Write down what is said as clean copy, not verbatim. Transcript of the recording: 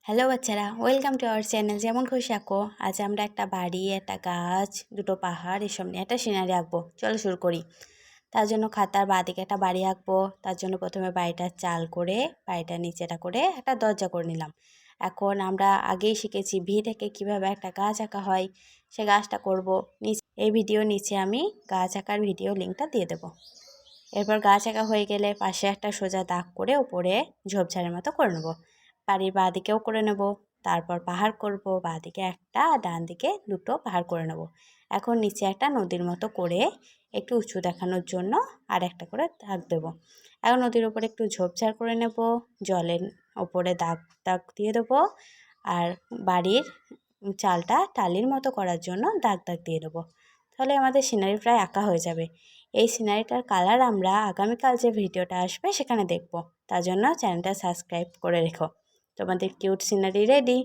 Hello বাচ্চারা, welcome to our channel যেমন খুশি আঁকো। আজ আমরা একটা বাড়ি, একটা গাছ, দুটো পাহাড় এসব নিয়ে একটা সিনারি আঁকবো। চলো শুরু করি। তার জন্য খাতার বাঁদিকে একটা বাড়ি আঁকবো। তার জন্য প্রথমে বাড়িটা চাল করে, বাড়িটার নিচেটা করে একটা দরজা করে নিলাম। এখন আমরা আগেই শিখেছি ভি থেকে কীভাবে একটা গাছ আঁকা হয়, সে গাছটা করব। এই ভিডিও নিচে আমি গাছ আঁকার ভিডিও লিঙ্কটা দিয়ে দেবো। এরপর গাছ আঁকা হয়ে গেলে পাশে একটা সোজা দাগ করে ওপরে ঝোপঝাড়ের মতো করে নেব। বাড়ির বাঁদিকেও করে নেব। তারপর পাহাড় করব, বাঁদিকে একটা ডান দিকে দুটো পাহাড় করে নেব। এখন নিচে একটা নদীর মতো করে একটু উঁচু দেখানোর জন্য আর একটা করে দাগ দেব। এখন নদীর ওপরে একটু ঝোপঝাড় করে নেব, জলের ওপরে দাগ দাগ দিয়ে দেবো। আর বাড়ির চালটা টালির মতো করার জন্য দাগ দাগ দিয়ে দেবো। তাহলে আমাদের সিনারি প্রায় আঁকা হয়ে যাবে। এই সিনারিটার কালার আমরা আগামীকাল যে ভিডিওটা আসবে সেখানে দেখব। তার জন্য চ্যানেলটা সাবস্ক্রাইব করে রেখো। তোমাদের কিউট সিনারি রেডি।